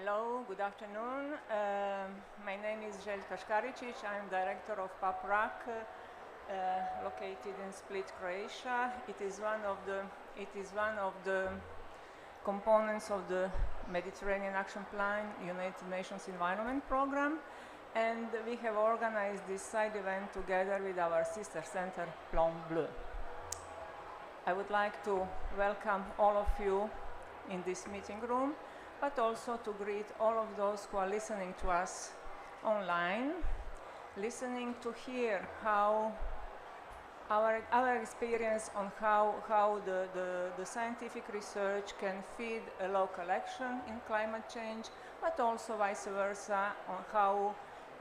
Hello, good afternoon. My name is Željka Škaričić. I'm director of PAPRAC, located in Split, Croatia. It is one of the components of the Mediterranean Action Plan, United Nations Environment Program, and we have organized this side event together with our sister center, Plomb Bleu. I would like to welcome all of you in this meeting room, but also to greet all of those who are listening to us online, listening to hear how our experience on how the scientific research can feed a local action in climate change, but also vice versa on how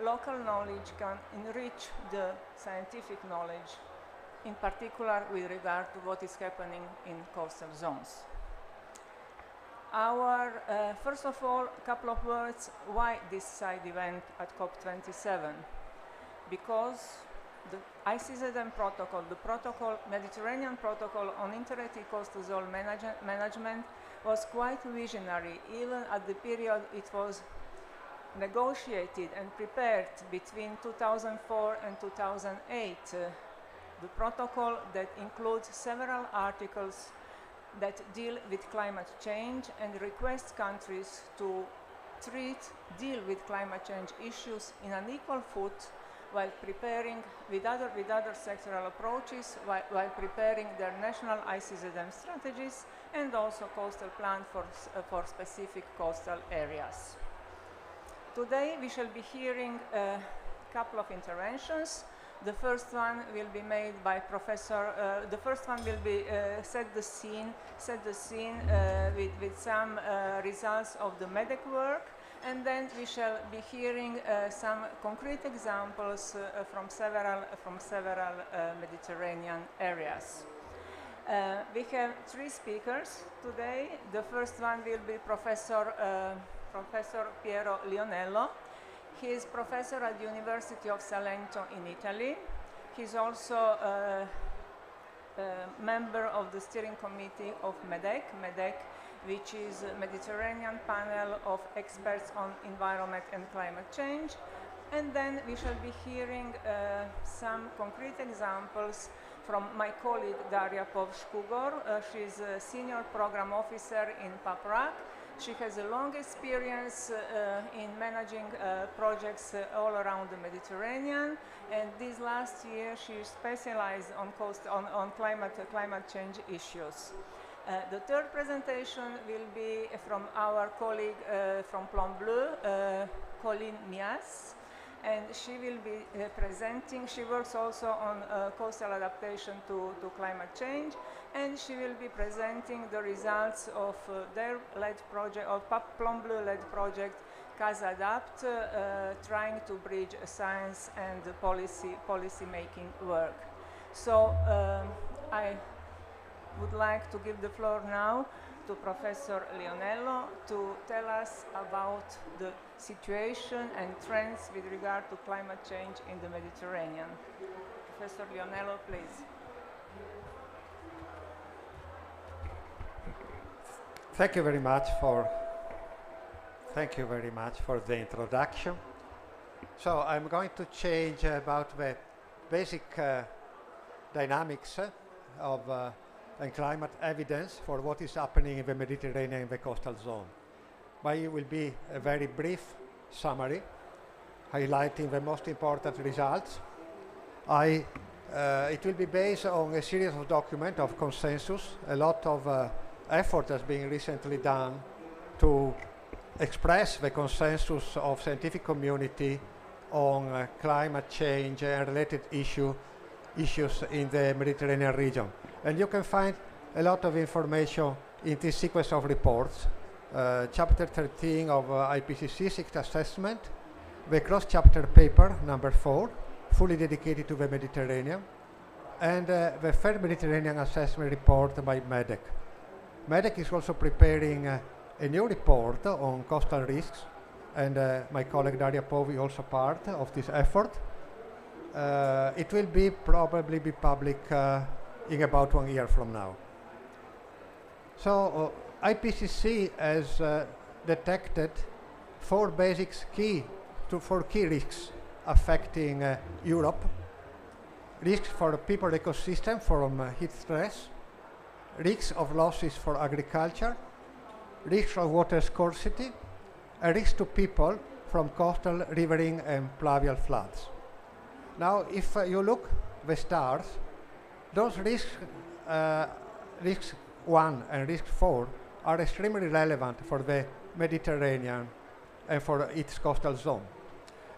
local knowledge can enrich the scientific knowledge, in particular with regard to what is happening in coastal zones. First of all, a couple of words why this side event at COP27. Because the ICZM protocol, Mediterranean Protocol on Integrated Coastal Zone Management was quite visionary, even at the period it was negotiated and prepared between 2004 and 2008. The protocol that includes several articles that deal with climate change and requests countries to deal with climate change issues in an equal foot while preparing with other sectoral approaches, while preparing their national ICZM strategies and also coastal plan for specific coastal areas. Today we shall be hearing a couple of interventions. The first one will be made by Professor. The first one will be set the scene with some results of the MEDEC work, and then we shall be hearing some concrete examples from several Mediterranean areas. We have three speakers today. The first one will be Professor Piero Lionello. He is professor at the University of Salento in Italy. He's also a member of the steering committee of MEDEC, which is a Mediterranean panel of experts on environment and climate change. And then we shall be hearing some concrete examples from my colleague Daria Povškugor. She's a senior program officer in PAPRAC. She has a long experience in managing projects all around the Mediterranean, and this last year she specialized on climate change issues. The third presentation will be from our colleague from Plomb Bleu, Colline Mias, and she will be presenting. She works also on coastal adaptation to climate change, and she will be presenting the results of their led project, of Plomb Bleu led project, CASADAPT, trying to bridge science and policy making work. So I would like to give the floor now to Professor Lionello to tell us about the situation and trends with regard to climate change in the Mediterranean. Professor Lionello, please. Thank you very much for the introduction. So I'm going to change about the basic dynamics of and climate evidence for what is happening in the Mediterranean in the coastal zone. Mine will be a very brief summary, highlighting the most important results. It will be based on a series of documents of consensus. A lot of effort has been recently done to express the consensus of scientific community on climate change and related issues in the Mediterranean region. And you can find a lot of information in this sequence of reports. Chapter 13 of IPCC sixth assessment, the cross-chapter paper number 4, fully dedicated to the Mediterranean, and the third Mediterranean assessment report by MEDEC. MEDEC is also preparing a new report on coastal risks, and my colleague Daria Pov is also part of this effort. It will probably be public in about 1 year from now. So IPCC has detected four key risks affecting Europe. Risks for the people ecosystem from heat stress, risks of losses for agriculture, risks of water scarcity, and risks to people from coastal, riverine, and pluvial floods. Now, if you look the stars, those risks, risks 1 and risk 4, are extremely relevant for the Mediterranean and for its coastal zone.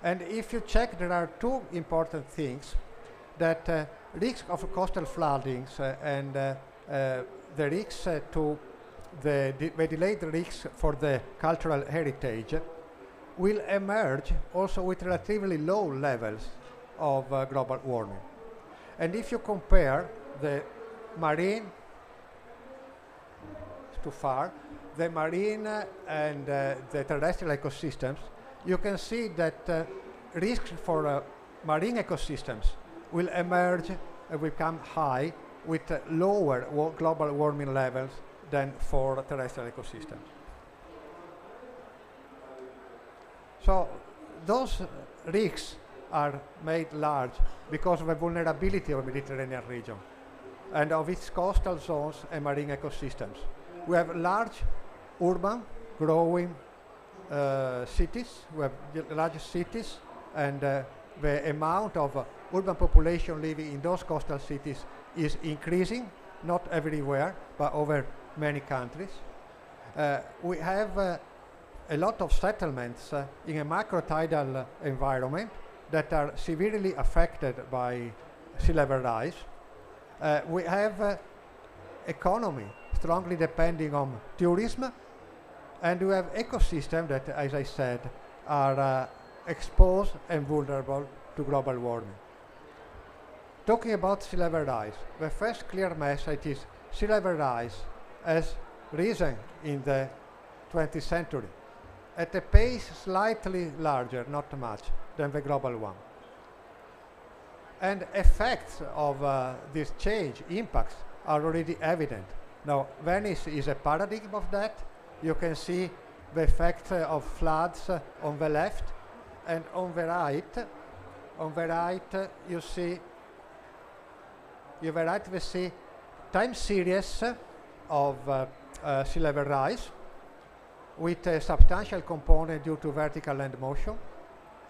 And if you check, there are two important things, that risks of coastal floodings and the risks to the delayed risks for the cultural heritage will emerge also with relatively low levels of global warming. And if you compare the marine, too far, the marine and the terrestrial ecosystems, you can see that risks for marine ecosystems will emerge and become high with lower global warming levels than for terrestrial ecosystems. So those risks are made large because of the vulnerability of the Mediterranean region and of its coastal zones and marine ecosystems. We have large urban, growing cities, we have large cities, and the amount of urban population living in those coastal cities is increasing, not everywhere, but over many countries. We have a lot of settlements in a macrotidal environment that are severely affected by sea level rise. We have economy strongly depending on tourism, and we have ecosystems that, as I said, are exposed and vulnerable to global warming. Talking about sea level rise, the first clear message is sea level rise has risen in the 20th century at a pace slightly larger, not much, than the global one. And effects of this change, impacts, are already evident. Now, Venice is a paradigm of that. You can see the effect of floods on the left, and on the right, you see time series of sea level rise with a substantial component due to vertical land motion,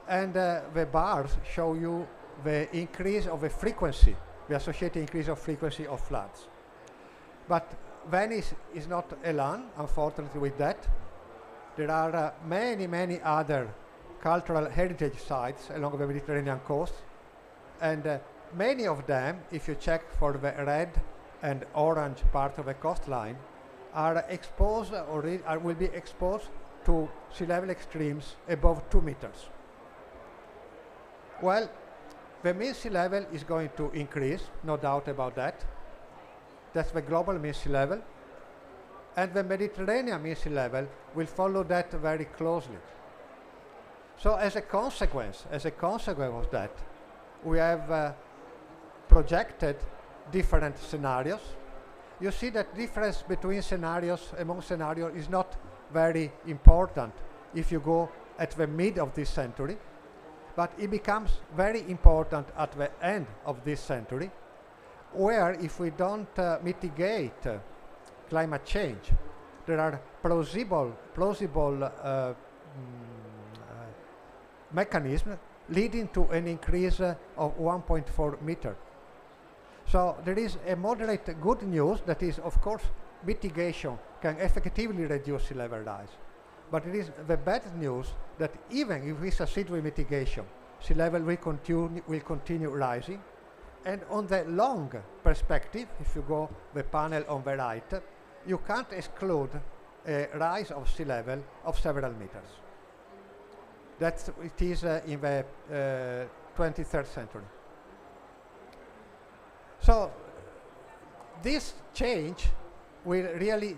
and the bars show you the increase of the frequency, the associated increase of frequency of floods. But Venice is not alone, unfortunately, with that. There are many other cultural heritage sites along the Mediterranean coast, and many of them, if you check for the red and orange part of the coastline, are exposed or will be exposed to sea level extremes above 2 meters. Well, the mean sea level is going to increase, no doubt about that. That's the global mean sea level. And the Mediterranean mean sea level will follow that very closely. So as a consequence of that, we have projected different scenarios. You see that difference between scenarios, among scenarios, is not very important if you go at the mid of this century, but it becomes very important at the end of this century, where if we don't mitigate climate change, there are plausible mechanisms leading to an increase of 1.4 meter. So there is a moderate good news, that is, of course, mitigation can effectively reduce sea level rise. But it is the bad news that even if we succeed with mitigation, sea level will continue rising. And on the long perspective, if you go the panel on the right, you can't exclude a rise of sea level of several meters. That's it is in the 23rd century. So this change will really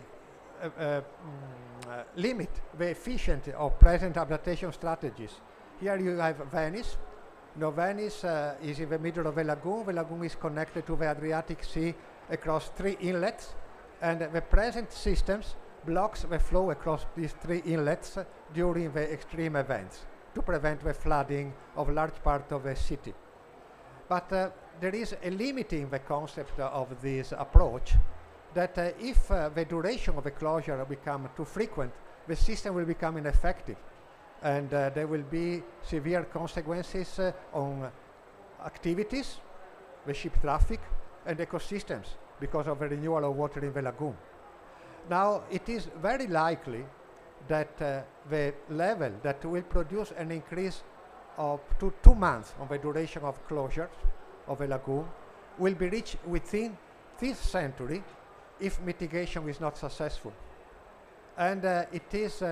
limit the efficiency of present adaptation strategies. Here you have Venice. Now Venice is in the middle of a lagoon. The lagoon is connected to the Adriatic Sea across 3 inlets, and the present systems blocks the flow across these three inlets during the extreme events to prevent the flooding of large part of the city. But there is a limit in the concept of this approach, that if the duration of the closure become too frequent, the system will become ineffective, and there will be severe consequences on activities, the ship traffic, and ecosystems because of the renewal of water in the lagoon. Now, it is very likely that the level that will produce an increase of to 2 months on the duration of closure of the lagoon will be reached within this century if mitigation is not successful. And it is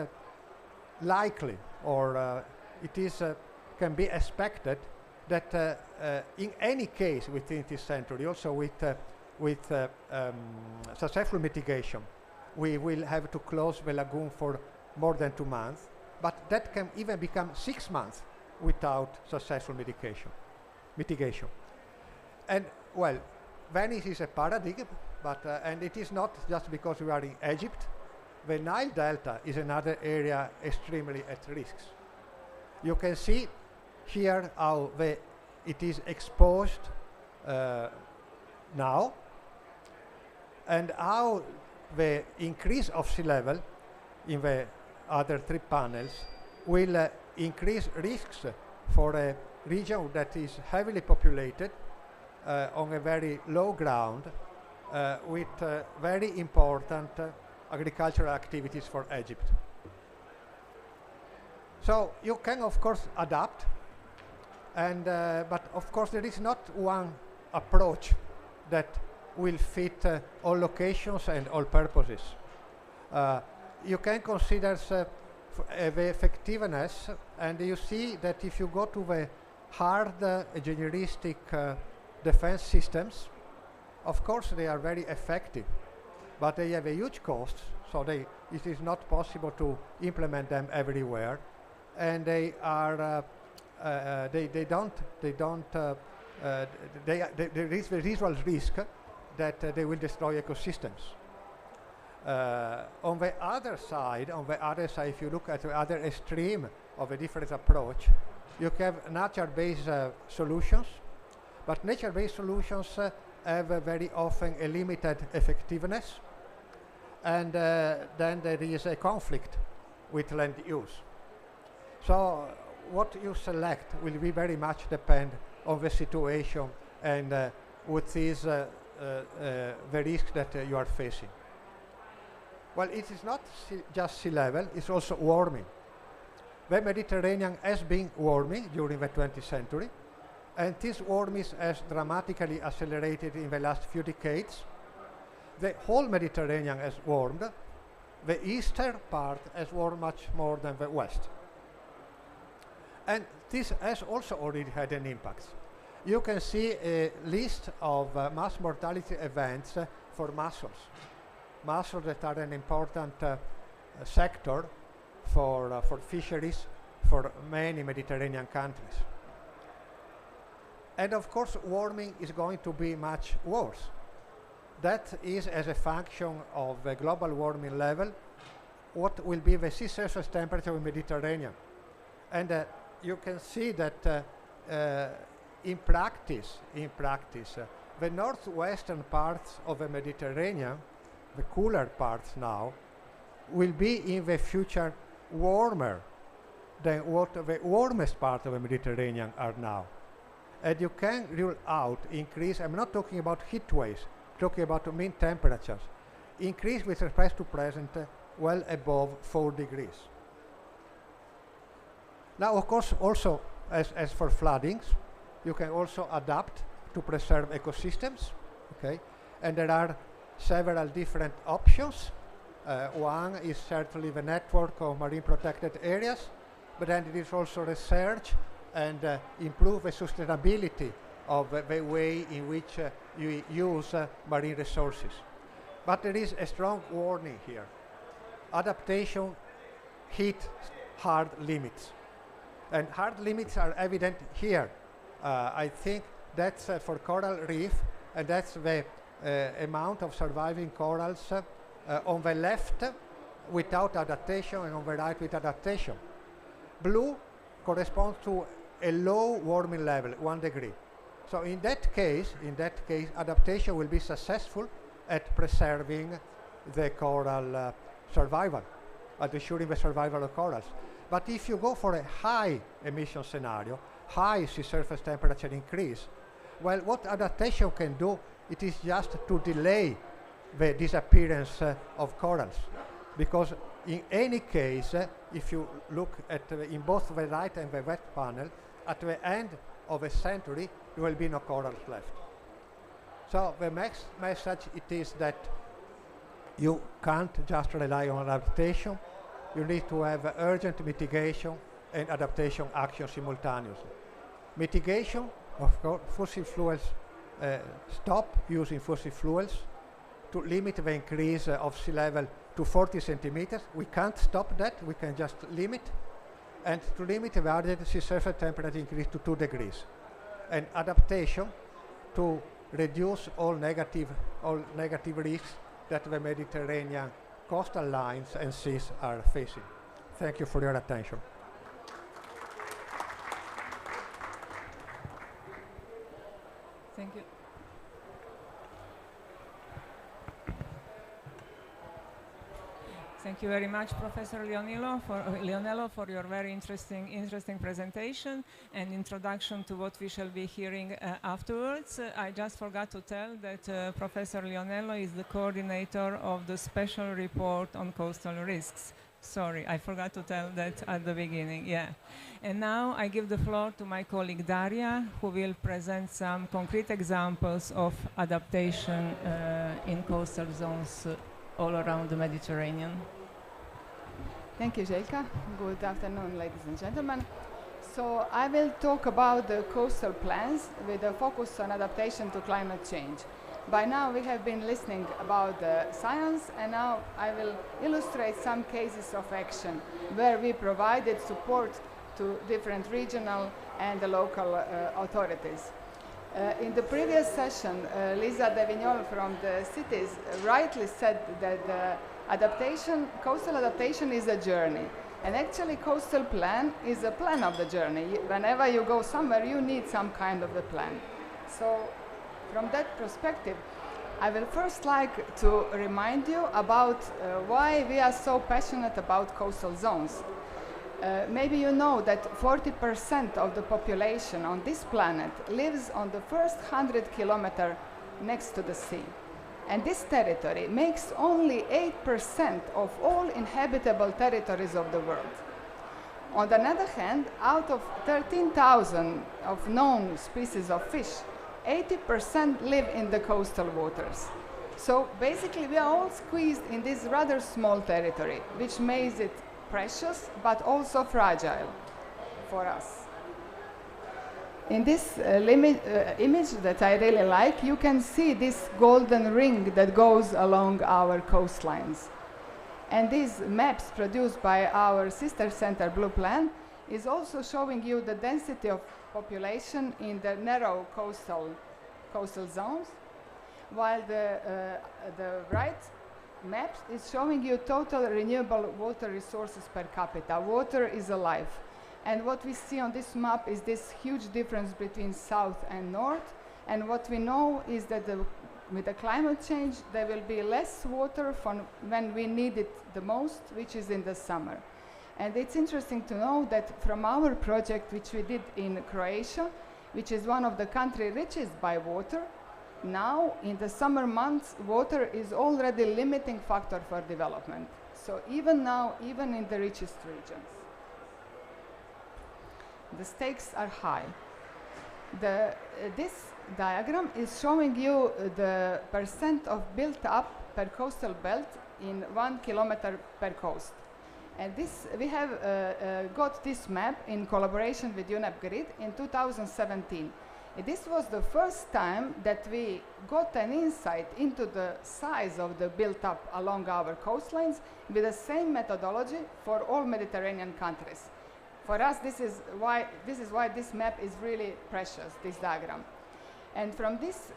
likely, or it is can be expected that in any case within this century, also with successful mitigation, we will have to close the lagoon for more than 2 months, but that can even become 6 months without successful mitigation. And well, Venice is a paradigm, but and it is not just because we are in Egypt. The Nile Delta is another area extremely at risk. You can see here how it is exposed now, and how the increase of sea level in the other 3 panels will increase risks for a region that is heavily populated on a very low ground with very important agricultural activities for Egypt. So you can of course adapt, and but of course there is not one approach that will fit all locations and all purposes. You can consider the effectiveness, and you see that if you go to the hard engineeristic defense systems, of course they are very effective, but they have a huge cost, so it is not possible to implement them everywhere, and they are there is the residual risk that they will destroy ecosystems. On the other side, if you look at the other extreme of a different approach, you have nature-based solutions, but nature-based solutions have very often a limited effectiveness, and then there is a conflict with land use. So what you select will be very much depend on the situation and what is the risk that you are facing. Well, it is not just sea level, it's also warming. The Mediterranean has been warming during the 20th century, and this warming has dramatically accelerated in the last few decades. The whole Mediterranean has warmed. The eastern part has warmed much more than the west. And this has also already had an impact. You can see a list of mass mortality events for mussels. Mussels that are an important sector for fisheries for many Mediterranean countries. And of course, warming is going to be much worse. That is as a function of the global warming level, what will be the sea surface temperature in the Mediterranean. And you can see that in practice, the northwestern parts of the Mediterranean, the cooler parts now, will be in the future warmer than what the warmest part of the Mediterranean are now. And you can rule out increase, I'm not talking about heat waves, talking about mean temperatures, increase with respect to present well above 4 degrees. Now, of course, also as for floodings, you can also adapt to preserve ecosystems, okay? And there are several different options. One is certainly the network of marine protected areas, but then it is also research and improve the sustainability of the way in which you use marine resources. But there is a strong warning here. Adaptation hit hard limits. And hard limits are evident here. I think that's for coral reef, and that's the amount of surviving corals on the left without adaptation and on the right with adaptation. Blue corresponds to a low warming level, 1 degree. So in that case, adaptation will be successful at preserving the coral survival, at ensuring the survival of corals. But if you go for a high emission scenario, high sea surface temperature increase, well, what adaptation can do, it is just to delay the disappearance of corals. Because in any case, if you look at in both the right and the left panel, at the end of a century, there will be no corals left. So the next message it is that you can't just rely on adaptation. You need to have urgent mitigation and adaptation action simultaneously. Mitigation, of course, fossil fuels, stop using fossil fuels to limit the increase of sea level to 40 centimeters. We can't stop that, we can just limit. And to limit the urgent sea surface temperature increase to 2 degrees. And adaptation to reduce all negative risks that the Mediterranean coastal lines and seas are facing. Thank you for your attention. Thank you. Thank you very much, Professor Leonello, for your very interesting presentation and introduction to what we shall be hearing afterwards. I just forgot to tell that Professor Leonello is the coordinator of the special report on coastal risks. Sorry, I forgot to tell that at the beginning, yeah. And now I give the floor to my colleague Daria, who will present some concrete examples of adaptation in coastal zones all around the Mediterranean. Thank you, Željka. Good afternoon, ladies and gentlemen. So I will talk about the coastal plans with a focus on adaptation to climate change. By now we have been listening about the science, and now I will illustrate some cases of action where we provided support to different regional and the local authorities. In the previous session, Lisa De Vignol from the cities rightly said that coastal adaptation is a journey. And actually, coastal plan is a plan of the journey. Whenever you go somewhere, you need some kind of a plan. So, from that perspective, I will first like to remind you about why we are so passionate about coastal zones. Maybe you know that 40% of the population on this planet lives on the first 100 kilometers next to the sea. And this territory makes only 8% of all inhabitable territories of the world. On the other hand, out of 13,000 of known species of fish, 80% live in the coastal waters. So basically we are all squeezed in this rather small territory, which makes it precious but also fragile for us. In this image that I really like, you can see this golden ring that goes along our coastlines. And these maps produced by our sister center Blue Plan is also showing you the density of population in the narrow coastal zones, while the right map is showing you total renewable water resources per capita. Water is alive. And what we see on this map is this huge difference between south and north. And what we know is that with the climate change, there will be less water when we need it the most, which is in the summer. And it's interesting to know that from our project, which we did in Croatia, which is one of the countries richest by water, now in the summer months, water is already limiting factor for development. So even now, even in the richest regions, the stakes are high. This diagram is showing you the percent of built up per coastal belt in 1 kilometer per coast. And we have got this map in collaboration with UNEP Grid in 2017. This was the first time that we got an insight into the size of the built up along our coastlines with the same methodology for all Mediterranean countries. For us, this is why this map is really precious, this diagram. And from this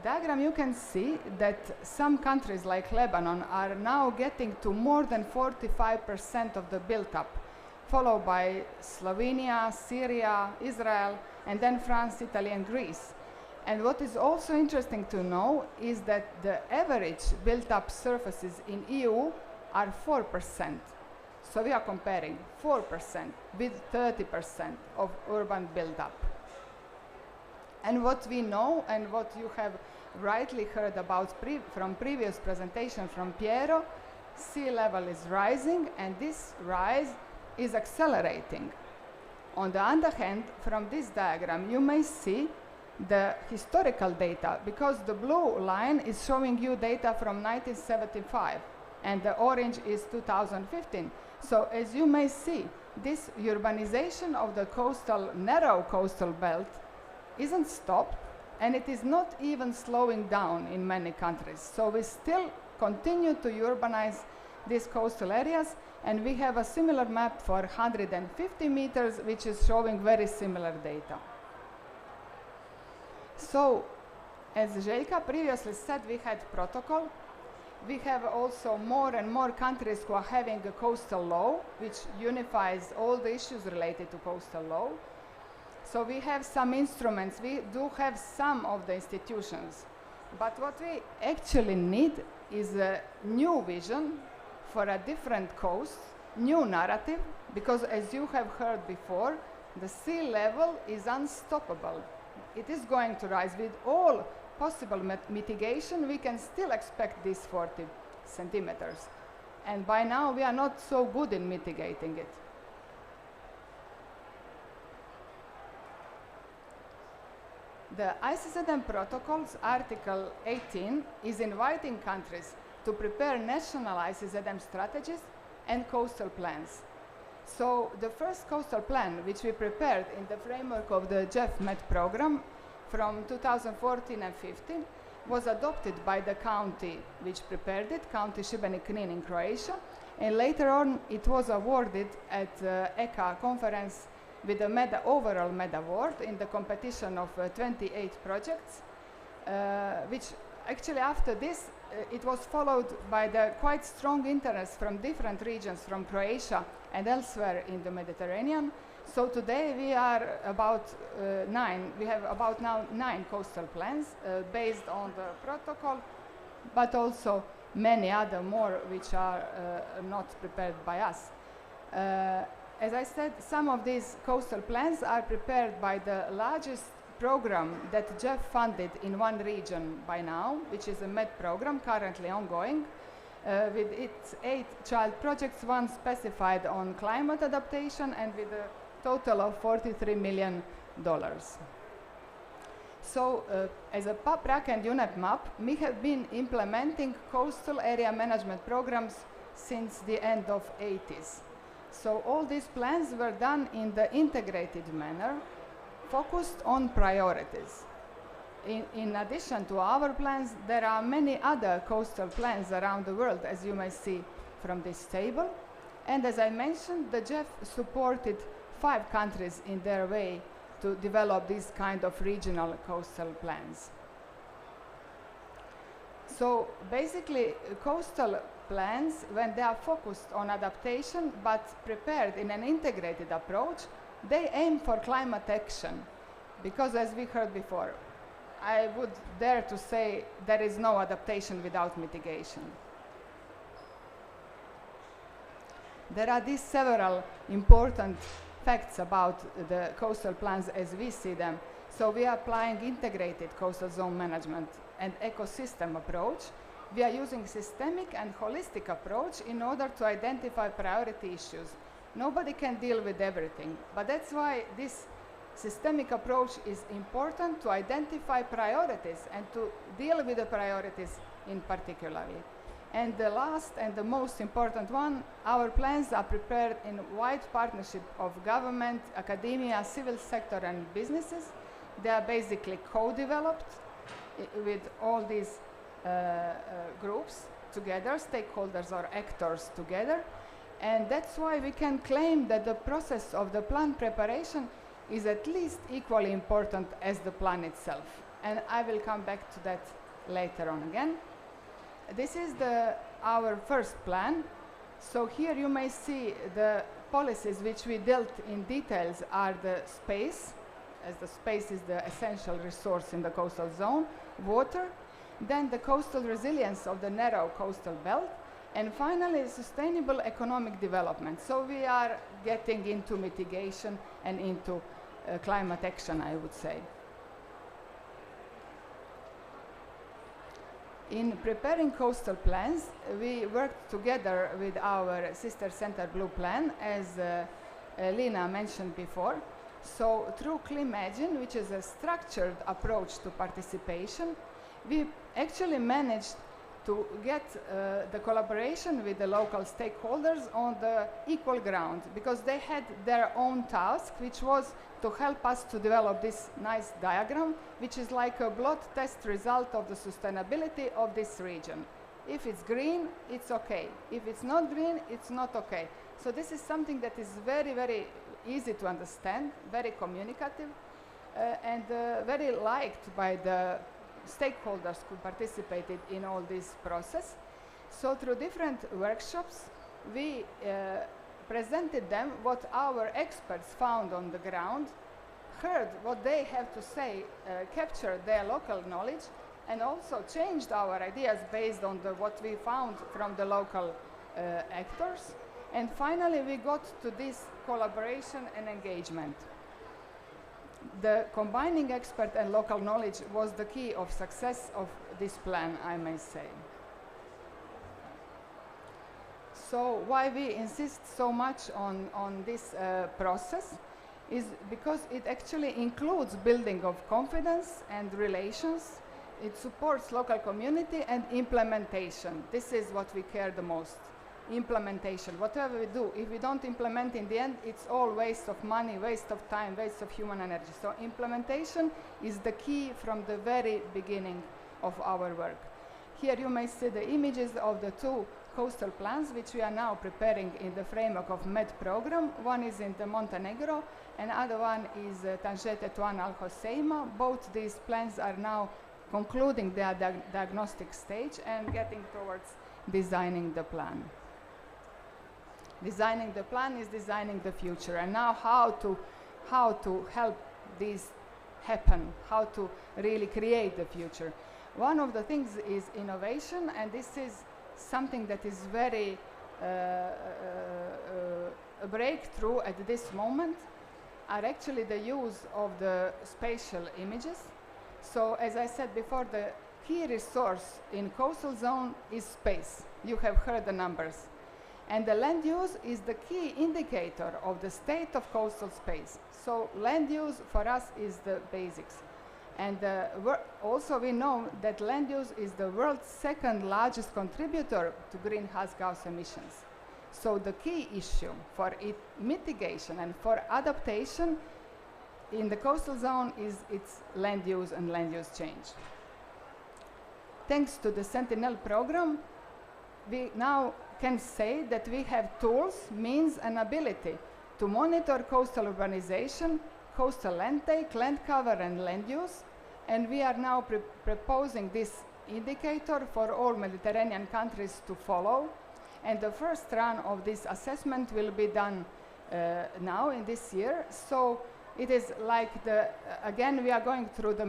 diagram, you can see that some countries like Lebanon are now getting to more than 45% of the built-up, followed by Slovenia, Syria, Israel, and then France, Italy, and Greece. And what is also interesting to know is that the average built-up surfaces in EU are 4%. So we are comparing 4% with 30% of urban build-up. And what we know and what you have rightly heard about from previous presentation from Piero, sea level is rising and this rise is accelerating. On the other hand, from this diagram, you may see the historical data because the blue line is showing you data from 1975 and the orange is 2015. So as you may see, this urbanization of the narrow coastal belt isn't stopped, and it is not even slowing down in many countries. So we still continue to urbanize these coastal areas, and we have a similar map for 150 meters, which is showing very similar data. So, as Željka previously said, we had protocol. We have also more and more countries who are having a coastal law, which unifies all the issues related to coastal law. So we have some instruments, we do have some of the institutions, but what we actually need is a new vision for a different coast, new narrative, because as you have heard before, the sea level is unstoppable. It is going to rise. With all possible mitigation, we can still expect these 40 centimeters. And by now, we are not so good in mitigating it. The ICCSD protocol's Article 18 is inviting countries to prepare national ICCSD strategies and coastal plans. So the first coastal plan, which we prepared in the framework of the JEF-MED program from 2014 and 15, was adopted by the county which prepared it, County Šibenik-Knin in Croatia, and later on it was awarded at ECA conference with the overall MED award in the competition of 28 projects, which actually after this, it was followed by the quite strong interest from different regions from Croatia and elsewhere in the Mediterranean. So today we are about we have about now 9 coastal plans based on the protocol, but also many other more which are not prepared by us. As I said, some of these coastal plans are prepared by the largest program that JEF funded in one region by now, which is a MED program currently ongoing, with its 8 child projects, one specified on climate adaptation and with a total of $43 million. So as a PAPRAC and UNEP map, we have been implementing coastal area management programs since the end of 80s. So all these plans were done in the integrated manner, focused on priorities. In addition to our plans, there are many other coastal plans around the world, as you may see from this table. And as I mentioned, the JEF supported 5 countries in their way to develop these kind of regional coastal plans. So basically, coastal plans, when they are focused on adaptation but prepared in an integrated approach, they aim for climate action. Because as we heard before, I would dare to say there is no adaptation without mitigation. There are these several important facts about the coastal plans as we see them. So we are applying integrated coastal zone management and ecosystem approach. We are using systemic and holistic approach in order to identify priority issues. Nobody can deal with everything, but that's why this systemic approach is important to identify priorities and to deal with the priorities in particularly. And the last and the most important one, our plans are prepared in wide partnership of government, academia, civil sector and businesses. They are basically co-developed with all these groups together, stakeholders or actors together. And that's why we can claim that the process of the plan preparation is at least equally important as the plan itself. and I will come back to that later on again. This is our first plan. So here you may see the policies which we dealt in details are the space, as the space is the essential resource in the coastal zone, water, then the coastal resilience of the narrow coastal belt, and finally sustainable economic development. So we are getting into mitigation and into climate action, I would say. In preparing coastal plans, we worked together with our sister center Blue Plan, as Lina mentioned before. So through Climagine, which is a structured approach to participation, we actually managed to get the collaboration with the local stakeholders on the equal ground, because they had their own task, which was to help us to develop this nice diagram, which is like a blood test result of the sustainability of this region. If it's green, it's okay. If it's not green, it's not okay. So this is something that is very, very easy to understand, very communicative, and very liked by the stakeholders who participated in all this process. So through different workshops, we presented them what our experts found on the ground, heard what they have to say, captured their local knowledge, and also changed our ideas based on what we found from the local actors. And finally, we got to this collaboration and engagement. The combining expert and local knowledge was the key of success of this plan, I may say. So why we insist so much on this process is because it actually includes building of confidence and relations. It supports local community and implementation. This is what we care the most. Implementation. Whatever we do, if we don't implement in the end, it's all waste of money, waste of time, waste of human energy. So implementation is the key from the very beginning of our work. Here you may see the images of the two coastal plans which we are now preparing in the framework of MED program. One is in the Montenegro and other one is Tangete Tuan Al Hoceima. Both these plans are now concluding their diagnostic stage and getting towards designing the plan. Designing the plan is designing the future, and now how to help this happen, how to really create the future. One of the things is innovation, and this is something that is very a breakthrough at this moment, are actually the use of the spatial images. So as I said before, the key resource in coastal zone is space. You have heard the numbers. And the land use is the key indicator of the state of coastal space. So land use for us is the basics. And also we know that land use is the world's second largest contributor to greenhouse gas emissions. So the key issue for mitigation and for adaptation in the coastal zone is its land use and land use change. Thanks to the Sentinel program, we now can say that we have tools, means, and ability to monitor coastal urbanization, coastal land take, land cover, and land use. And we are now proposing this indicator for all Mediterranean countries to follow. And the first run of this assessment will be done now in this year. So it is like again, we are going through the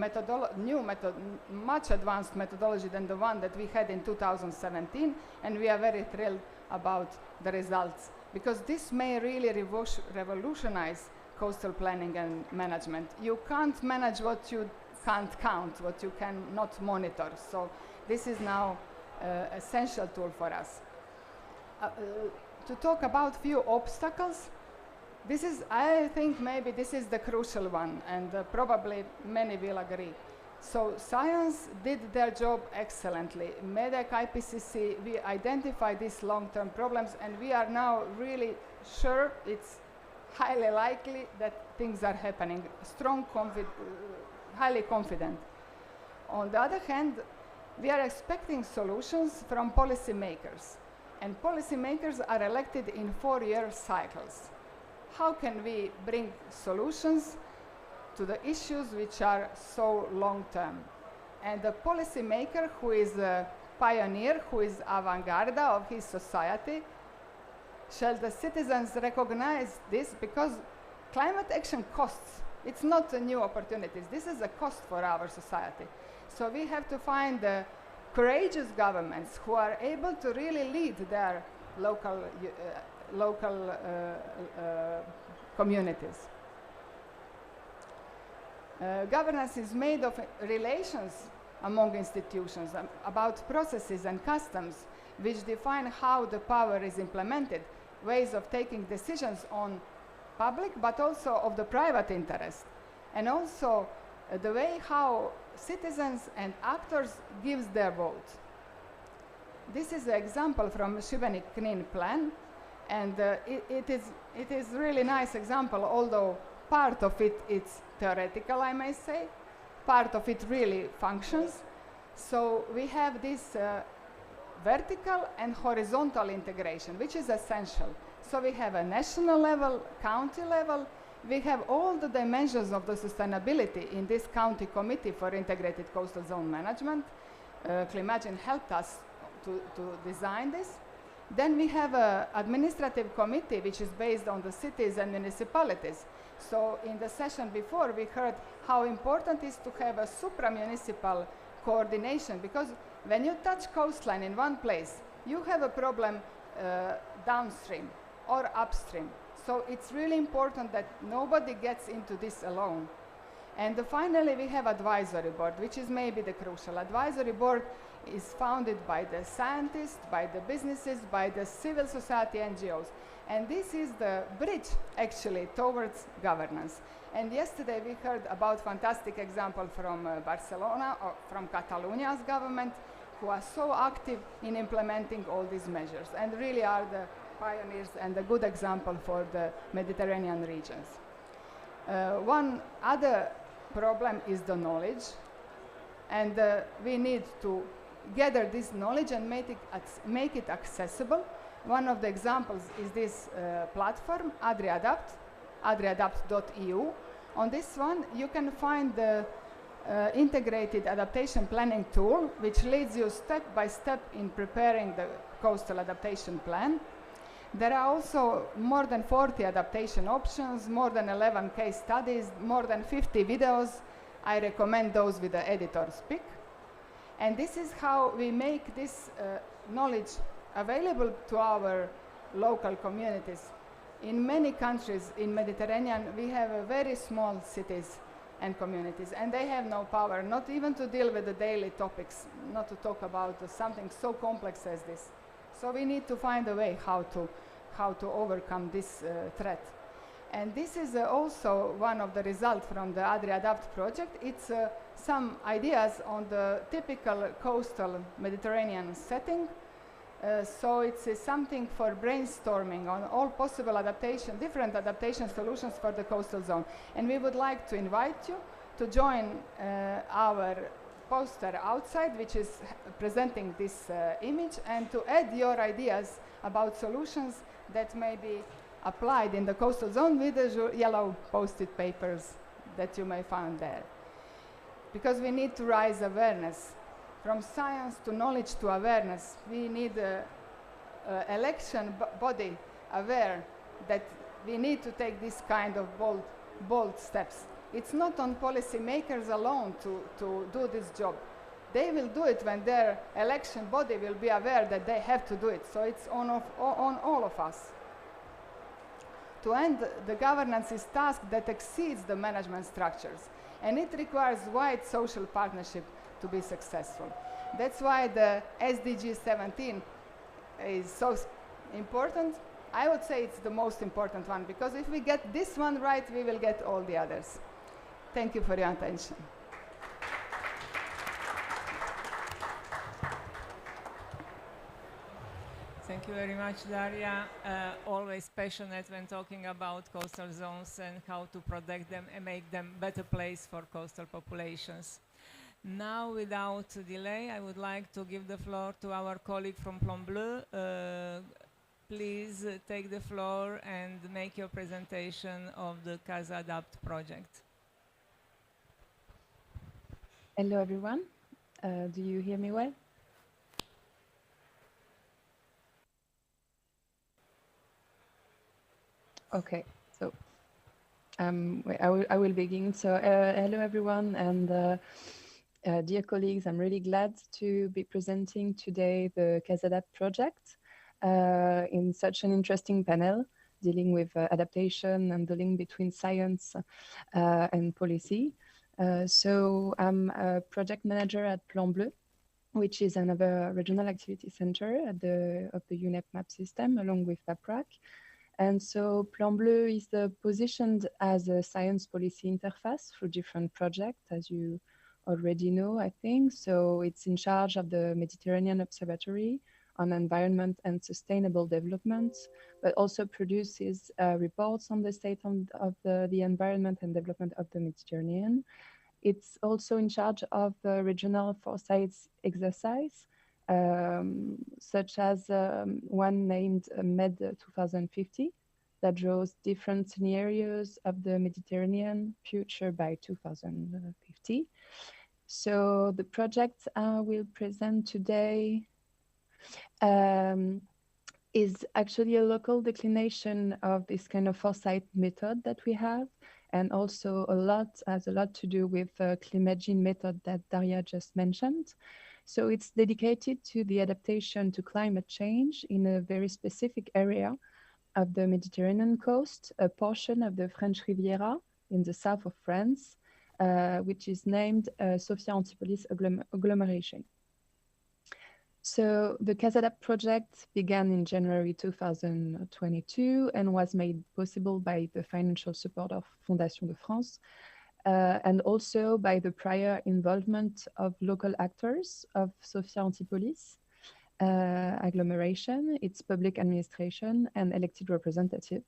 much advanced methodology than the one that we had in 2017, and we are very thrilled about the results, because this may really revolutionize coastal planning and management. You can't manage what you can't count, what you cannot monitor. So this is now an essential tool for us. To talk about few obstacles, this is, I think maybe this is the crucial one, and probably many will agree. So science did their job excellently. MEDEC, IPCC, we identified these long-term problems, and we are now really sure it's highly likely that things are happening. Highly confident. On the other hand, we are expecting solutions from policymakers, and policymakers are elected in 4-year cycles. How can we bring solutions? to the issues which are so long-term. And the policymaker who is a pioneer, who is avant-garde of his society, shall the citizens recognize this, because climate action costs. It's not a new opportunities. This is a cost for our society. So we have to find courageous governments who are able to really lead their local communities. Governance is made of relations among institutions, about processes and customs which define how the power is implemented, ways of taking decisions on public but also of the private interest, and also the way how citizens and actors gives their vote. This is an example from Šibenik Knin plan, and it is really nice example, although part of it is theoretical, I may say, part of it really functions. So we have this vertical and horizontal integration, which is essential. So we have a national level, county level, we have all the dimensions of the sustainability in this county committee for integrated coastal zone management. Climagine helped us to design this. Then we have an administrative committee which is based on the cities and municipalities. So in the session before we heard how important it is to have a supra-municipal coordination, because when you touch coastline in one place, you have a problem downstream or upstream. So it's really important that nobody gets into this alone. And finally, we have advisory board, which is maybe the crucial. Advisory board is founded by the scientists, by the businesses, by the civil society NGOs. And this is the bridge, actually, towards governance. And yesterday we heard about fantastic example from Barcelona, or from Catalonia's government, who are so active in implementing all these measures, and really are the pioneers and a good example for the Mediterranean regions. One other problem is the knowledge, and we need to gather this knowledge and make it accessible. One of the examples is this platform, AdriAdapt, adriadapt.eu. On this one, you can find the integrated adaptation planning tool, which leads you step by step in preparing the coastal adaptation plan. There are also more than 40 adaptation options, more than 11 case studies, more than 50 videos. I recommend those with the editor's pick. And this is how we make this knowledge available to our local communities. In many countries in Mediterranean, we have very small cities and communities, and they have no power, not even to deal with the daily topics, not to talk about something so complex as this. So we need to find a way how to overcome this threat. And this is also one of the results from the AdriAdapt project. It's some ideas on the typical coastal Mediterranean setting. So it's something for brainstorming on all possible adaptation, different adaptation solutions for the coastal zone. And we would like to invite you to join our poster outside, which is presenting this image, and to add your ideas about solutions that may be applied in the coastal zone with the yellow post-it papers that you may find there. Because we need to raise awareness. From science to knowledge to awareness, we need an election body aware that we need to take this kind of bold steps. It's not on policymakers alone to do this job. They will do it when their election body will be aware that they have to do it. So it's on all of us. To end, the governance is a task that exceeds the management structures, and it requires wide social partnership to be successful. That's why the SDG 17 is so important. I would say it's the most important one, because if we get this one right, we will get all the others. Thank you for your attention. Thank you very much, Daria. Always passionate when talking about coastal zones and how to protect them and make them better place for coastal populations. Now, without delay, I would like to give the floor to our colleague from Plomb Bleu. Please take the floor and make your presentation of the CASADAPT project. Hello, everyone. Do you hear me well? Okay, so I will begin. So hello, everyone, and dear colleagues, I'm really glad to be presenting today the CASADAPT project in such an interesting panel dealing with adaptation and the link between science and policy. So I'm a project manager at Plan Bleu, which is another regional activity center at of the UNEP map system, along with PAPRAC. And so Plan Bleu is positioned as a science policy interface for different projects, as you already know, I think. So it's in charge of the Mediterranean Observatory on environment and sustainable development, but also produces reports on the state of the environment and development of the Mediterranean. It's also in charge of the regional foresight exercise, such as one named MED 2050 that draws different scenarios of the Mediterranean future by 2050. So the project I will present today is actually a local declination of this kind of foresight method that we have, and also has a lot to do with Climagene method that Daria just mentioned. So it's dedicated to the adaptation to climate change in a very specific area of the Mediterranean coast, a portion of the French Riviera in the south of France, which is named Sophia Antipolis agglomeration. So the CASADAPT project began in January 2022 and was made possible by the financial support of Fondation de France and also by the prior involvement of local actors of Sophia Antipolis agglomeration, its public administration and elected representative.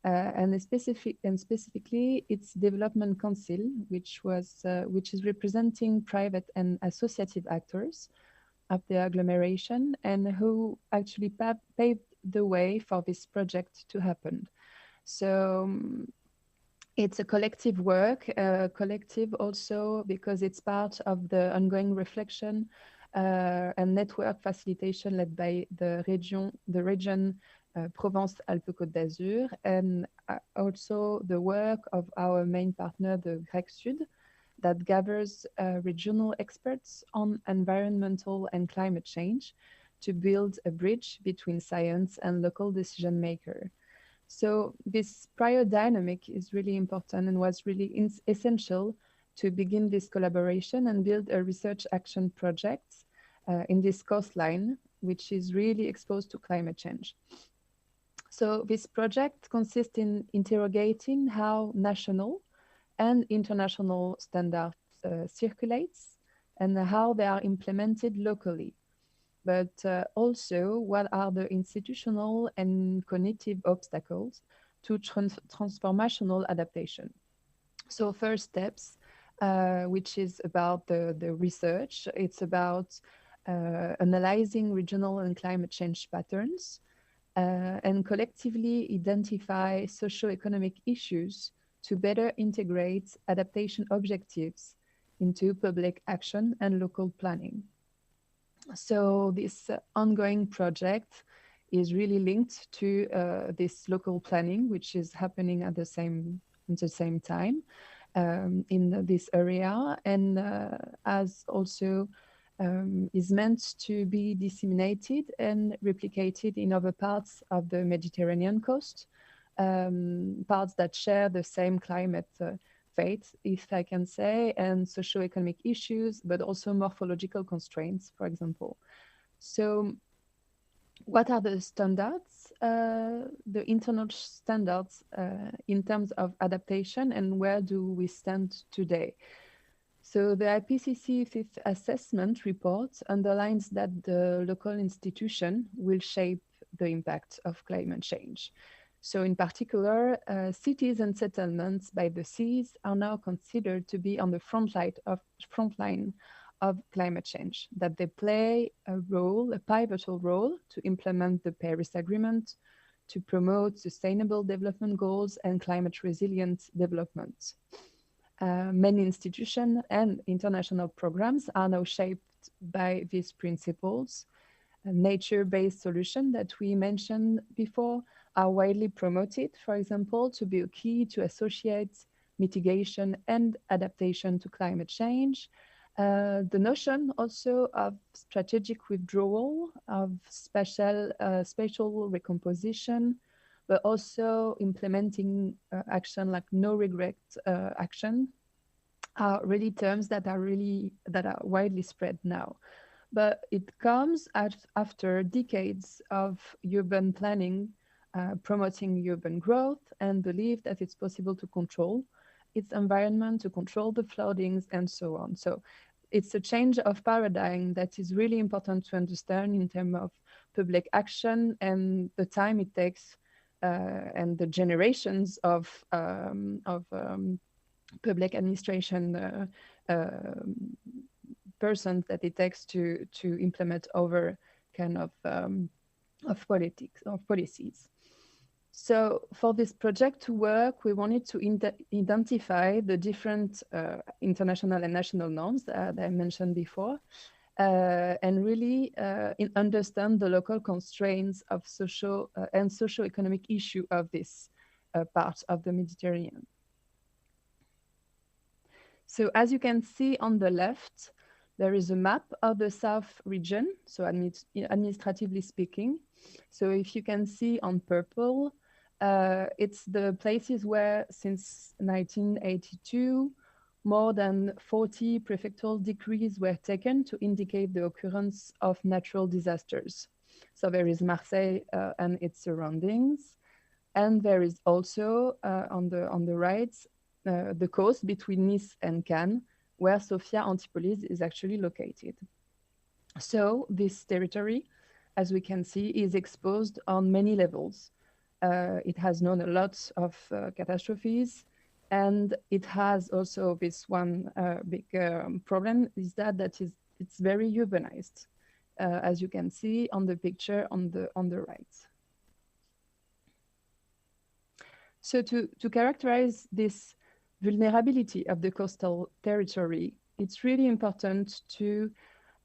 And specifically its development council, which is representing private and associative actors of the agglomeration and who actually paved the way for this project to happen. So it's a collective work, collective also because it's part of the ongoing reflection and network facilitation led by the region Provence-Alpes-Côte d'Azur, and also the work of our main partner, the GREC Sud, that gathers regional experts on environmental and climate change to build a bridge between science and local decision maker. So this prior dynamic is really important and was really essential to begin this collaboration and build a research action project in this coastline, which is really exposed to climate change. So this project consists in interrogating how national and international standards circulates and how they are implemented locally, but also what are the institutional and cognitive obstacles to transformational adaptation. So first steps, which is about the research, it's about analyzing regional and climate change patterns and collectively identify socio-economic issues to better integrate adaptation objectives into public action and local planning. So this ongoing project is really linked to this local planning, which is happening at the same time in this area, and as also is meant to be disseminated and replicated in other parts of the Mediterranean coast, parts that share the same climate fate, if I can say, and socioeconomic issues, but also morphological constraints, for example. So what are the standards, the internal standards in terms of adaptation, and where do we stand today? So the IPCC fifth assessment report underlines that the local institution will shape the impact of climate change. So in particular, cities and settlements by the seas are now considered to be on the front line of climate change, that they play a pivotal role to implement the Paris Agreement, to promote sustainable development goals and climate resilient development. Many institutions and international programs are now shaped by these principles. Nature-based solutions that we mentioned before are widely promoted, for example, to be a key to associate mitigation and adaptation to climate change. The notion also of strategic withdrawal, of spatial recomposition, but also implementing action like no regret action are really terms that are widely spread now. But it comes after decades of urban planning, promoting urban growth and belief that it's possible to control its environment, to control the floodings and so on. So it's a change of paradigm that is really important to understand in terms of public action and the time it takes and the generations of public administration persons that it takes to implement over kind of politics or policies. So for this project to work, we wanted to identify the different international and national norms that I mentioned before, and really understand the local constraints of social and socio-economic issue of this part of the Mediterranean. So as you can see on the left, there is a map of the South region, so administratively speaking. So if you can see on purple, it's the places where since 1982, more than 40 prefectural decrees were taken to indicate the occurrence of natural disasters. So there is Marseille and its surroundings. And there is also on the right, the coast between Nice and Cannes, where Sophia Antipolis is actually located. So this territory, as we can see, is exposed on many levels. It has known a lot of catastrophes, and it has also this one big problem is that it's very urbanized, as you can see on the picture on the right. So to characterize this vulnerability of the coastal territory, it's really important to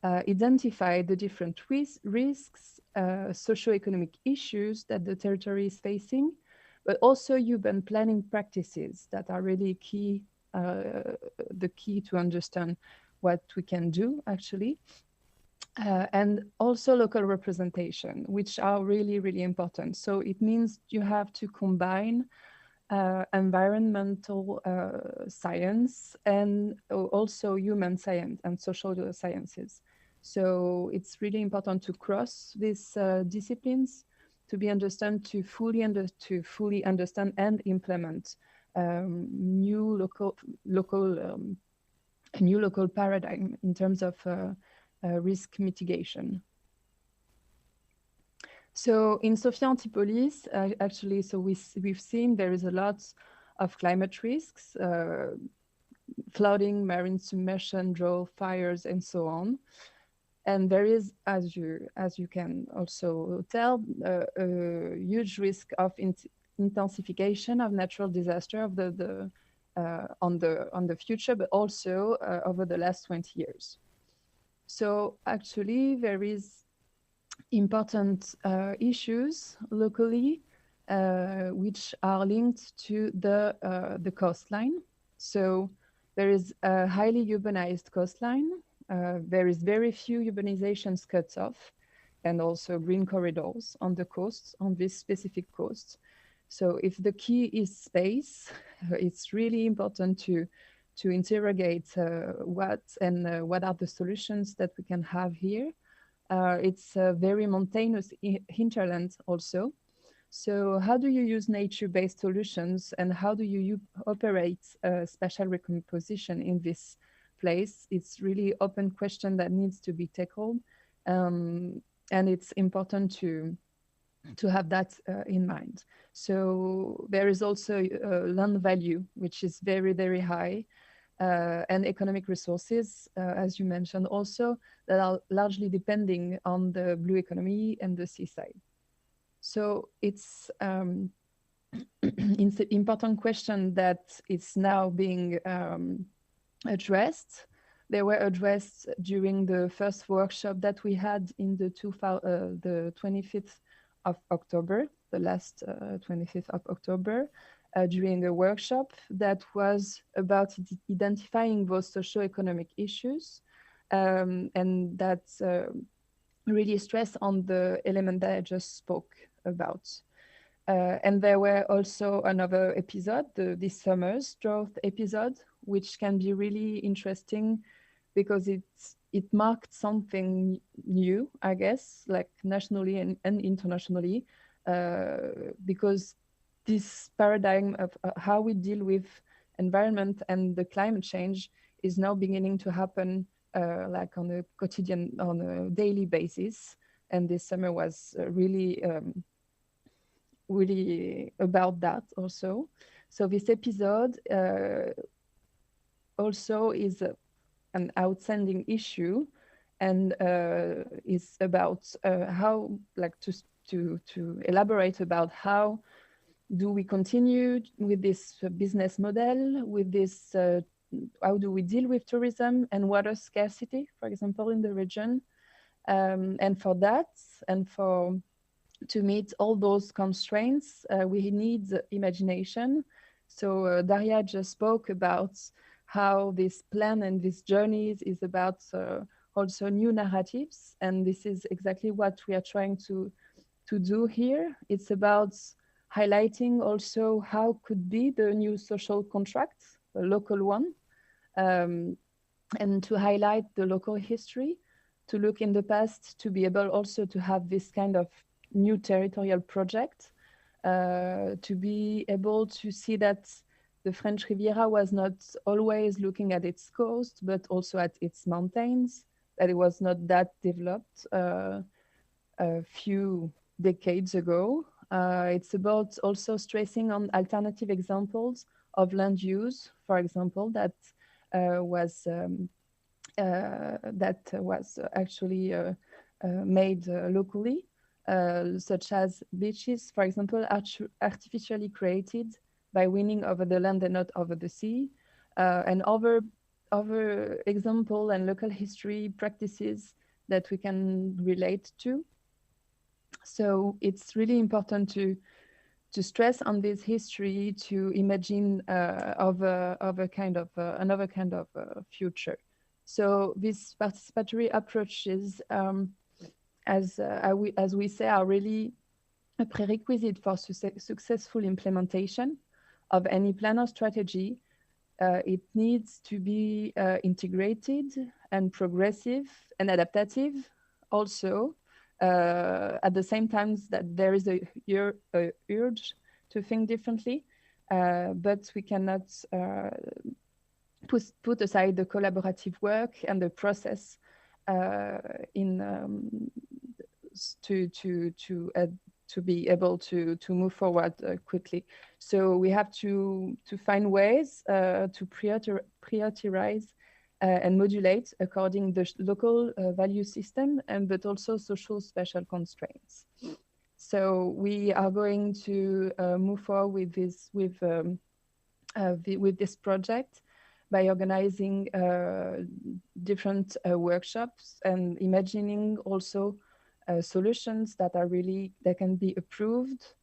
identify the different risks, socioeconomic issues that the territory is facing, but also urban planning practices that are really key, the key to understand what we can do actually. And also local representation, which are really, really important. So it means you have to combine environmental science and also human science and social sciences. So it's really important to cross these disciplines to be understood, to fully understand and implement new local paradigm in terms of risk mitigation. So in Sophia Antipolis, actually, so we've seen there is a lot of climate risks, flooding, marine submersion, drought, fires, and so on. And there is, as you can also tell, a huge risk of intensification of natural disaster of on the future, but also over the last 20 years. So actually, there is important issues locally, which are linked to the coastline. So there is a highly urbanized coastline. There is very few urbanizations cut off, and also green corridors on the coasts, on this specific coast. So if the key is space, it's really important to interrogate what are the solutions that we can have here. It's a very mountainous hinterland also. So how do you use nature-based solutions, and how do you operate spatial recomposition in this place? It's really open question that needs to be tackled. And it's important to have that in mind. So there is also land value, which is very, very high. And economic resources, as you mentioned also, that are largely depending on the blue economy and the seaside. So it's important question that is now being addressed. They were addressed during the first workshop that we had in the 25th of October, the last 25th of October, during a workshop that was about identifying those socio-economic issues, and that really stressed on the element that I just spoke about. And there were also another episode, this summer's drought episode, which can be really interesting because it marked something new, I guess, like nationally and internationally, because this paradigm of how we deal with environment and the climate change is now beginning to happen like on a daily basis. And this summer was really about that also. So this episode also is an outstanding issue, and is about how, like, to elaborate about how do we continue with this business model, with this, how do we deal with tourism and water scarcity, for example, in the region. And for that, and to meet all those constraints, we need imagination. So Daria just spoke about how this plan and this journeys is about also new narratives. And this is exactly what we are trying to do here. It's about highlighting also how could be the new social contract, a local one, and to highlight the local history, to look in the past, to be able also to have this kind of new territorial project, to be able to see that the French Riviera was not always looking at its coast, but also at its mountains, that it was not that developed a few decades ago. It's about also stressing on alternative examples of land use, for example, that was actually made locally, such as beaches, for example, artificially created by winning over the land and not over the sea, and other example and local history practices that we can relate to. So it's really important to stress on this history, to imagine another kind of future. So these participatory approaches, as we say, are really a prerequisite for successful implementation of any plan or strategy. It needs to be integrated and progressive and adaptative also. At the same time that there is a urge to think differently, but we cannot put aside the collaborative work and the process to be able to move forward quickly. So we have to find ways to prioritize and modulate according the local value system, but also social special constraints. So we are going to move forward with this project by organizing different workshops and imagining also solutions that can be approved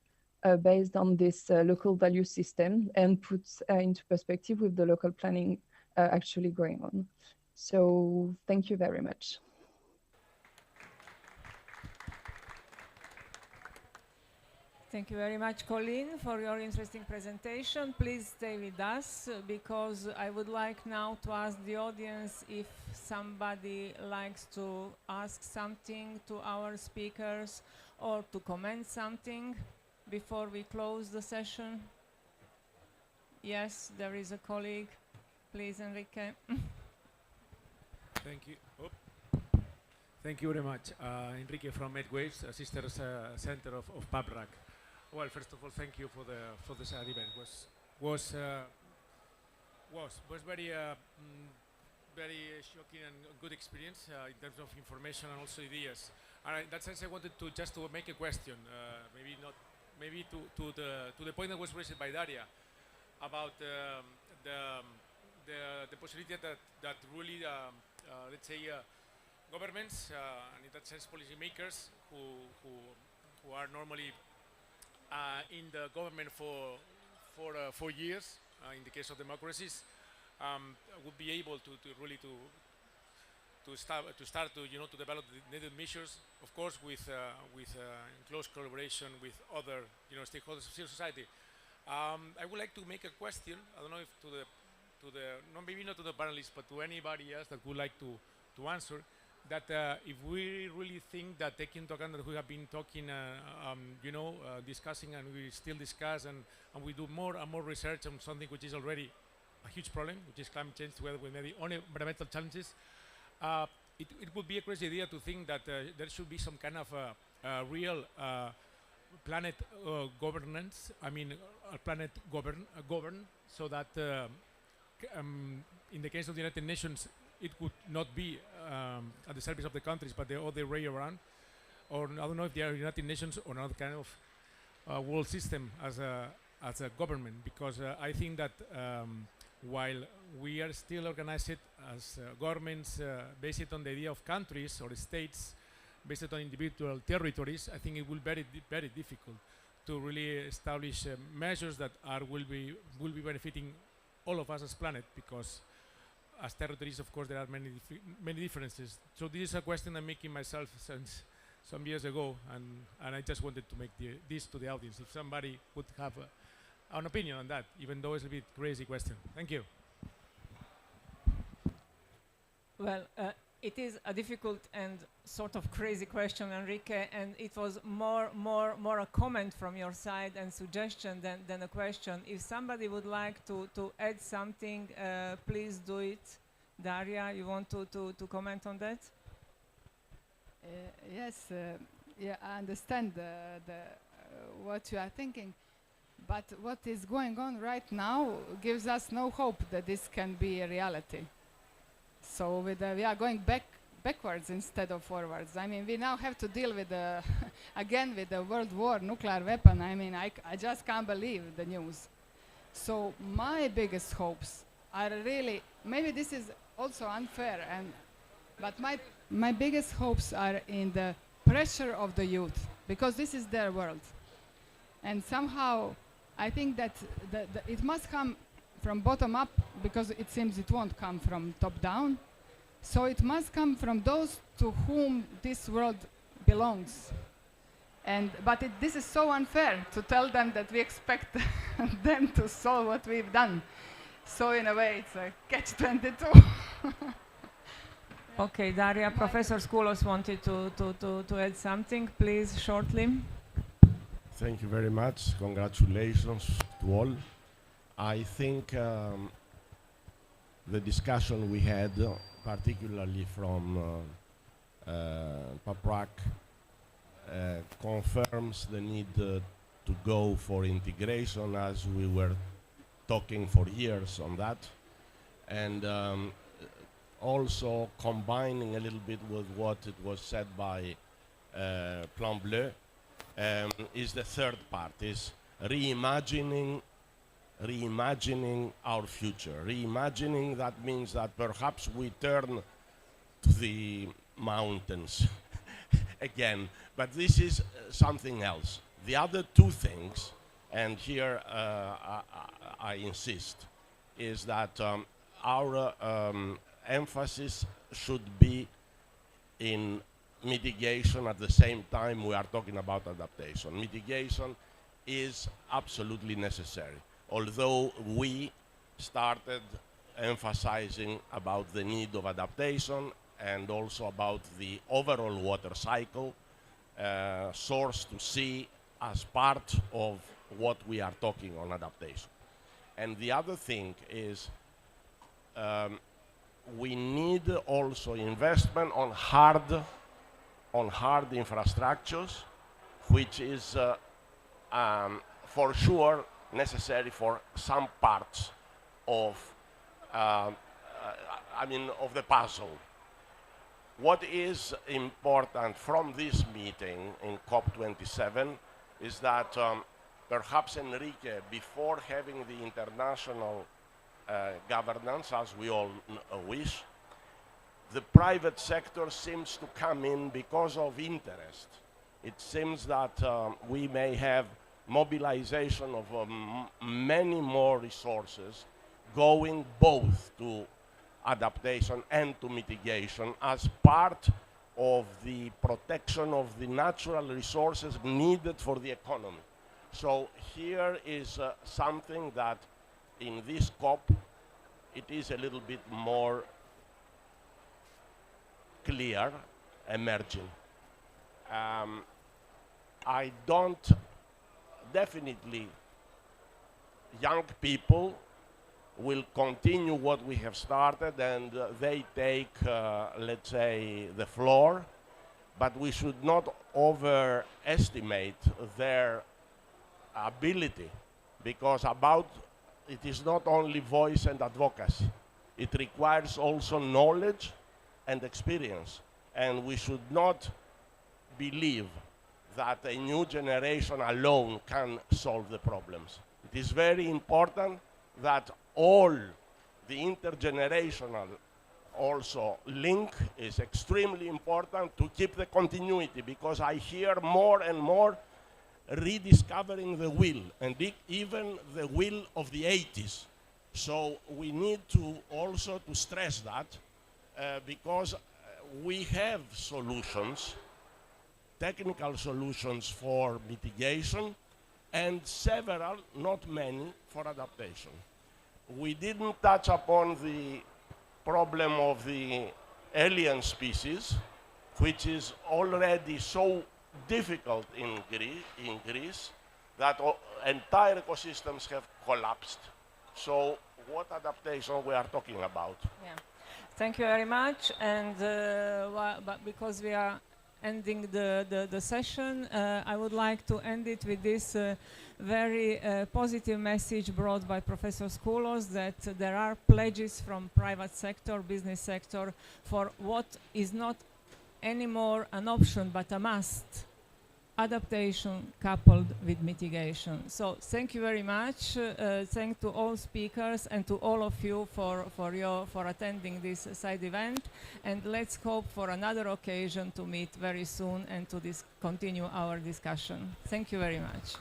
based on this local value system and put into perspective with the local planning actually going on. So thank you very much. Thank you very much, Colleen, for your interesting presentation. Please stay with us because I would like now to ask the audience if somebody likes to ask something to our speakers or to comment something before we close the session. Yes, there is a colleague. Please, Enrique. Thank you. Oh. Thank you very much. Enrique from Medwaves, a sister center of PubRac. Well, first of all, thank you for this event. Was very very shocking and good experience in terms of information and also ideas. And in that sense, I wanted to make a question, maybe not maybe to the point that was raised by Daria about the possibility that really, let's say, governments and in that sense policymakers who are normally in the government for 4 years, in the case of democracies, would be able to really start to to develop the needed measures, of course, with in close collaboration with other stakeholders of civil society. I would like to make a question. I don't know if maybe not to the panelists, but to anybody else that would like to answer. That if we really think that taking into account that we have been talking, discussing, and we still discuss, and we do more and more research on something which is already a huge problem, which is climate change, together with maybe only environmental challenges, it would be a crazy idea to think that there should be some kind of real planet governance. I mean, a planet govern so that in the case of the United Nations, it would not be at the service of the countries, but the other way around. Or I don't know if they are United Nations or another kind of world system as a government, because I think that while we are still organized as governments based on the idea of countries or states based on individual territories, I think it will be very difficult to really establish measures that will be benefiting all of us as planet, because as territories, of course, there are many differences. So this is a question I'm making myself since some years ago, and I just wanted to make this to the audience. If somebody would have an opinion on that, even though it's a bit crazy question. Thank you. Well, it is a difficult and sort of crazy question, Enrique, and it was more a comment from your side and suggestion than a question. If somebody would like to add something, please do it. Daria, you want to comment on that? Yes, yeah, I understand what you are thinking, but what is going on right now gives us no hope that this can be a reality. So we are going backwards instead of forwards. I mean, we now have to deal with again with the world war, nuclear weapon. I mean, I just can't believe the news. So my biggest hopes are really, maybe this is also unfair, but my biggest hopes are in the pressure of the youth, because this is their world. And somehow I think that it must come from bottom up, because it seems it won't come from top down. So it must come from those to whom this world belongs. But this is so unfair to tell them that we expect them to solve what we've done. So in a way, it's a catch-22. Okay, Daria, Professor Skoulos wanted to add something, please, shortly. Thank you very much. Congratulations to all. I think the discussion we had, particularly from Paprak, confirms the need to go for integration, as we were talking for years on that. And also combining a little bit with what it was said by Plan Bleu, is the third part, is reimagining our future. Reimagining, that means that perhaps we turn to the mountains again, but this is something else. The other two things, and here I insist, is that our emphasis should be in mitigation. At the same time we are talking about adaptation. Mitigation is absolutely necessary, although we started emphasizing about the need of adaptation and also about the overall water cycle, source to sea, as part of what we are talking on adaptation. And the other thing is we need also investment on hard infrastructures, which is for sure necessary for some parts of of the puzzle. What is important from this meeting in COP27 is that perhaps Enrique, before having the international governance, as we all wish, the private sector seems to come in because of interest. It seems that we may have mobilization of many more resources going both to adaptation and to mitigation as part of the protection of the natural resources needed for the economy. So here is something that in this COP it is a little bit more clear, emerging. I don't, definitely young people will continue what we have started and they take, let's say, the floor, but we should not overestimate their ability, because it is not only voice and advocacy. It requires also knowledge and experience, and we should not believe that a new generation alone can solve the problems. It is very important that all the intergenerational also link is extremely important to keep the continuity, because I hear more and more rediscovering the will, and even the will of the 80s. So we need to also to stress that because we have solutions, technical solutions for mitigation, and several, not many, for adaptation. We didn't touch upon the problem of the alien species, which is already so difficult in Greece that entire ecosystems have collapsed. So what adaptation we are talking about? Yeah. Thank you very much. And but because we are ending the session, I would like to end it with this very positive message brought by Professor Skoulos, that there are pledges from private sector, business sector, for what is not anymore an option but a must: adaptation coupled with mitigation. So thank you very much. Thanks to all speakers and to all of you for attending this side event. And let's hope for another occasion to meet very soon and to continue our discussion. Thank you very much.